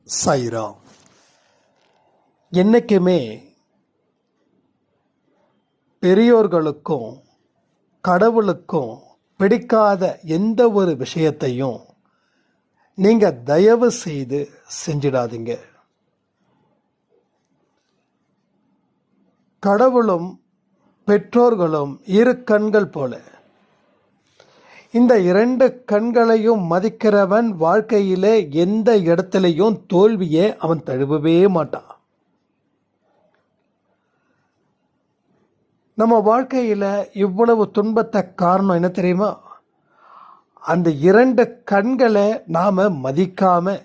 சாய்ராம். என்றைக்குமே பெரியோர்களுக்கும் கடவுளுக்கும் பிடிக்காத எந்த ஒரு விஷயத்தையும் நீங்கள் தயவு செய்து செஞ்சிடாதீங்க. கடவுளும் பெற்றோர்களும் இரு கண்கள் போல. இந்த இரண்டு கண்களையும் மதிக்கிறவன் வாழ்க்கையிலே எந்த இடத்துலையும் தோல்வியை அவன் தழுவவே மாட்டான். நம்ம வாழ்க்கையில் இவ்வளவு துன்பத்தை காரணம் என்ன தெரியுமா? அந்த இரண்டு கண்களை நாம் மதிக்காம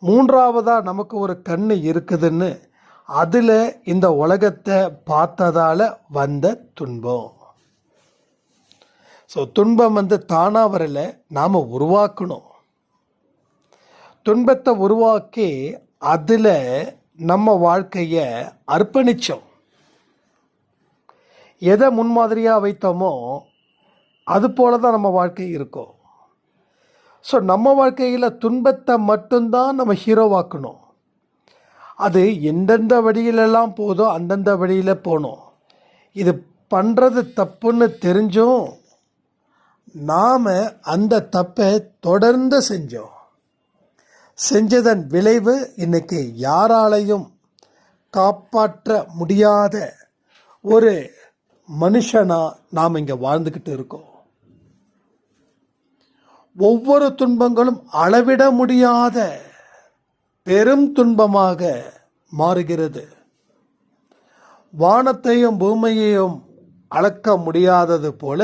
மூன்றாவதாக நமக்கு ஒரு கண் இருக்குதுன்னு அதில் இந்த உலகத்தை பார்த்ததால் வந்த துன்பம். ஸோ துன்பம் தானாக வரல, நாம் உருவாக்கணும். துன்பத்தை உருவாக்கி அதில் நம்ம வாழ்க்கையை அர்ப்பணித்தோம். எதை முன்மாதிரியாக வைத்தோமோ அது போல தான் நம்ம வாழ்க்கை இருக்கும். ஸோ நம்ம வாழ்க்கையில் துன்பத்தை மட்டும்தான் நம்ம ஹீரோவாக்கணும். அது எந்தெந்த வழியிலெல்லாம் போதோ அந்தந்த வழியில் போகணும். இது பண்ணுறது தப்புன்னு தெரிஞ்சும் நாம் அந்த தப்பை தொடர்ந்து செஞ்சதன் விளைவு இன்னைக்கு யாராலையும் காப்பாற்ற முடியாத ஒரு மனுஷனாக நாம் இங்கே வாழ்ந்துக்கிட்டு இருக்கோம். ஒவ்வொரு துன்பங்களும் அளவிட முடியாத பெரும் துன்பமாக மாறுகிறது. வானத்தையும் பூமியையும் அளக்க முடியாதது போல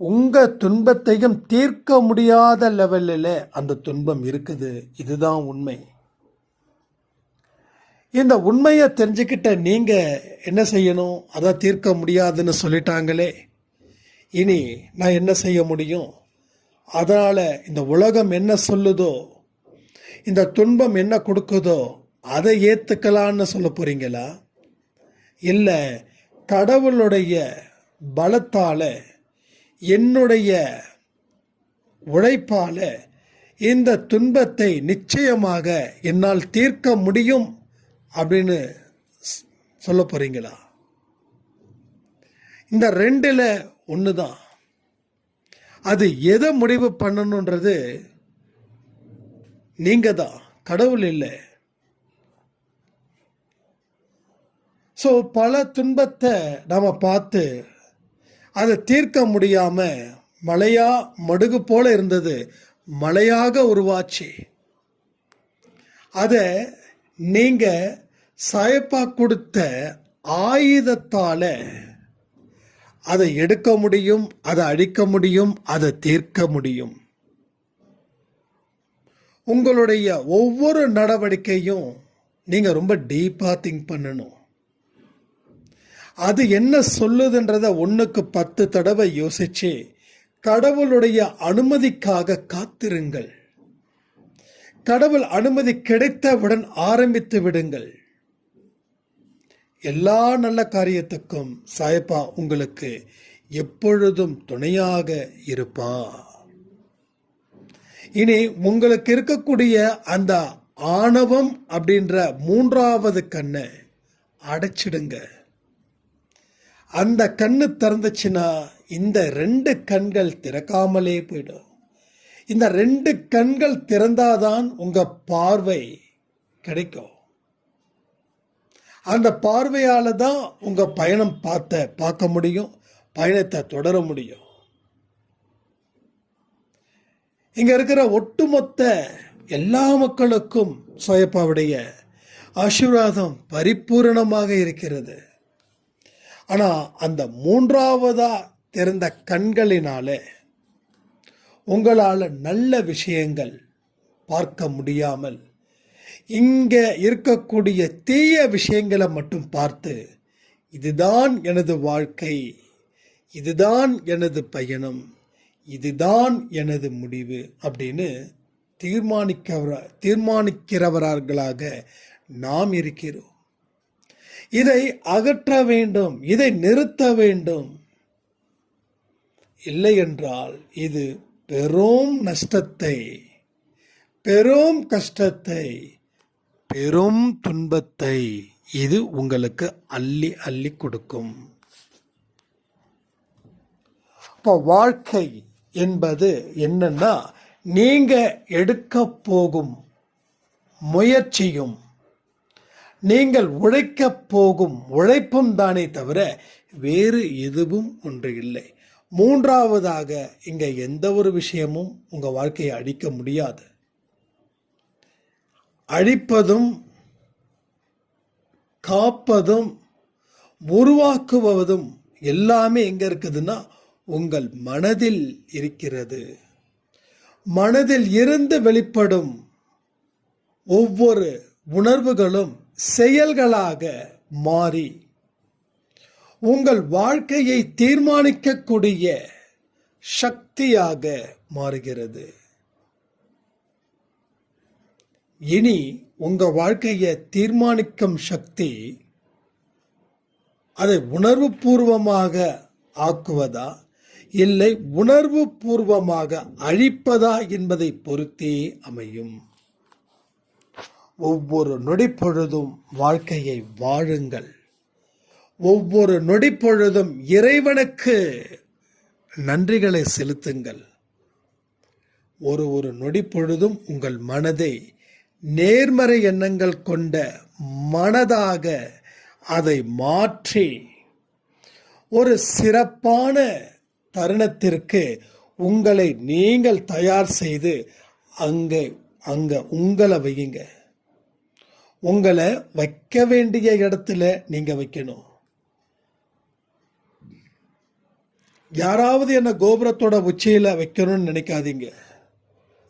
உங்கள் துன்பத்தையும் தீர்க்க முடியாத லெவலில் அந்த துன்பம் இருக்குது. இதுதான் உண்மை. இந்த உண்மையை தெரிஞ்சுக்கிட்ட நீங்கள் என்ன செய்யணும்? அதை தீர்க்க முடியாதுன்னு சொல்லிட்டாங்களே, இனி நான் என்ன செய்ய முடியும்? அதனால் இந்த உலகம் என்ன சொல்லுதோ, இந்த துன்பம் என்ன கொடுக்குதோ அதை ஏற்றுக்கலான்னு சொல்ல போகிறீங்களா? இல்லை கடவுளுடைய பலத்தால் என்னுடைய உழைப்பால் இந்த துன்பத்தை நிச்சயமாக என்னால் தீர்க்க முடியும் அப்படின்னு சொல்ல போகிறீங்களா? இந்த ரெண்டில் ஒன்று தான். அது எதை முடிவு பண்ணணுன்றது நீங்கள் தான், கடவுள் இல்லை. ஸோ பல துன்பத்தை நாம் பார்த்து அதை தீர்க்க முடியாமல் மலையா மடுகு போல இருந்தது மலையாக உருவாச்சு. அதை நீங்கள் சாயப்பா கொடுத்த ஆயுதத்தால் அதை எடுக்க முடியும், அதை அழிக்க முடியும், அதை தீர்க்க முடியும். உங்களுடைய ஒவ்வொரு நடவடிக்கையும் நீங்கள் ரொம்ப டீப்பாக திங்க் பண்ணணும். அது என்ன சொல்லுதுன்றதை 1க்கு 10 தடவை யோசிச்சு கடவுளுடைய அனுமதிக்காக காத்திருங்கள். கடவுள் அனுமதி கிடைத்தவுடன் ஆரம்பித்து விடுங்கள். எல்லா நல்ல காரியத்துக்கும் சாயப்பா உங்களுக்கு எப்பொழுதும் துணையாக இருப்பா. இனி உங்களுக்கு இருக்கக்கூடிய அந்த ஆணவம் அப்படின்ற 3வது கண்ணை அடைச்சிடுங்க. அந்த கண்ணு திறந்துச்சுன்னா இந்த 2 கண்கள் திறக்காமலே போயிடும். இந்த 2 கண்கள் திறந்தாதான் உங்கள் பார்வை கிடைக்கும். அந்த பார்வையால் தான் உங்கள் பயணம் பார்க்க முடியும், பயணத்தை தொடர முடியும். இங்கே இருக்கிற ஒட்டுமொத்த எல்லா மக்களுக்கும் சாயப்பாவுடைய ஆசீர்வாதம் பரிபூரணமாக இருக்கிறது. ஆனால் அந்த 3வதா திறந்த கண்களினால உங்களால் நல்ல விஷயங்கள் பார்க்க முடியாமல் இங்கே இருக்கக்கூடிய தீய விஷயங்களை மட்டும் பார்த்து இதுதான் எனது வாழ்க்கை, இதுதான் எனது பயணம், இதுதான் எனது முடிவு அப்படின்னு தீர்மானிக்கிறவர்களாக நாம் இருக்கிறோம். இதை அகற்ற வேண்டும், இதை நிறுத்த வேண்டும். இல்லை என்றால் இது பெரும் நஷ்டத்தை பெரும் கஷ்டத்தை, பெரும் துன்பத்தை இது உங்களுக்கு அள்ளி அள்ளி கொடுக்கும். இப்போ வாழ்க்கை என்பது என்னன்னா, நீங்க எடுக்க போகும் முயற்சியும் நீங்கள் உழைக்கப் போகும் உழைப்பும் தானே தவிர வேறு எதுவும் ஒன்று இல்லை. மூன்றாவதாக இங்க எந்த ஒரு விஷயமும் உங்க வாழ்க்கையை அழிக்க முடியாது. அழிப்பதும் காப்பதும் உருவாக்குவதும் எல்லாமே எங்க இருக்குதுன்னா உங்கள் மனதில் இருக்கிறது. மனதில் இருந்து வெளிப்படும் ஒவ்வொரு உணர்வுகளும் செயல்களாக மாறி உங்கள் வாழ்க்கையை தீர்மானிக்கக்கூடிய சக்தியாக மாறுகிறது. இனி உங்க வாழ்க்கையை தீர்மானிக்கும் சக்தி அதை உணர்வு பூர்வமாக ஆக்குவதா இல்லை உணர்வு பூர்வமாக அழிப்பதா என்பதை பொறுத்தே அமையும். ஒவ்வொரு நொடிப்பொழுதும் வாழ்க்கையை வாழுங்கள். ஒவ்வொரு நொடிப்பொழுதும் இறைவனுக்கு நன்றிகளை செலுத்துங்கள். ஒரு நொடிப்பொழுதும் உங்கள் மனதை நேர்மறை எண்ணங்கள் கொண்ட மனதாக அதை மாற்றி ஒரு சிறப்பான தருணத்திற்கு உங்களை நீங்கள் தயார் செய்து அங்க உங்களை வையுங்க. உங்களை வைக்க வேண்டிய இடத்துல நீங்க வைக்கணும். யாராவது என்ன கோபுரத்தோட உச்சியில வைக்கணும்னு நினைக்காதீங்க.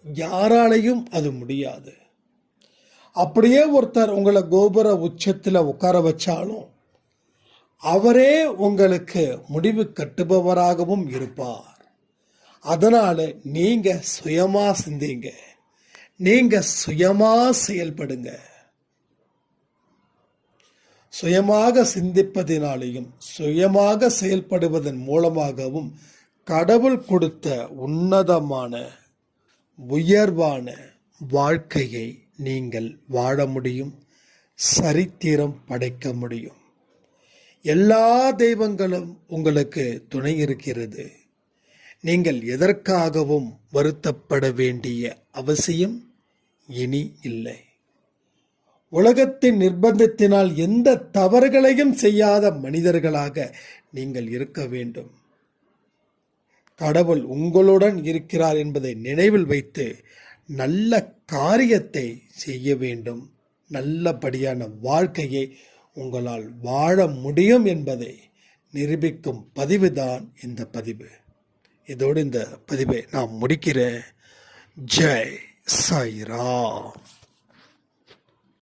யாராலையும் அது முடியாது. அப்படியே ஒருத்தர் உங்களை கோபுர உச்சத்தில் உட்கார வச்சாலும் அவரே உங்களுக்கு முடிவு கட்டுபவராகவும் இருப்பார். அதனால நீங்க சுயமா சிந்திங்க, நீங்க சுயமா செயல்படுங்க. சுயமாக சிந்திப்பதினாலேயும் சுயமாக செயல்படுவதன் மூலமாகவும் கடவுள் கொடுத்த உன்னதமான உயர்வான வாழ்க்கையை நீங்கள் வாழ முடியும், சரித்திரம் படைக்க முடியும். எல்லா தெய்வங்களும் உங்களுக்கு துணை இருக்கிறது. நீங்கள் எதற்காகவும் வருத்தப்பட வேண்டிய அவசியம் இனி இல்லை. உலகத்தின் நிர்பந்தத்தினால் எந்த தவறுகளையும் செய்யாத மனிதர்களாக நீங்கள் இருக்க வேண்டும். கடவுள் உங்களுடன் இருக்கிறார் என்பதை நினைவில் வைத்து நல்ல காரியத்தை செய்ய வேண்டும். நல்லபடியான வாழ்க்கையை உங்களால் வாழ முடியும் என்பதை நிரூபிக்கும் பதிவுதான் இந்த பதிவு. இதோடு இந்த பதிவை நான் முடிக்கிறேன். ஜெய் சாய்ராம்.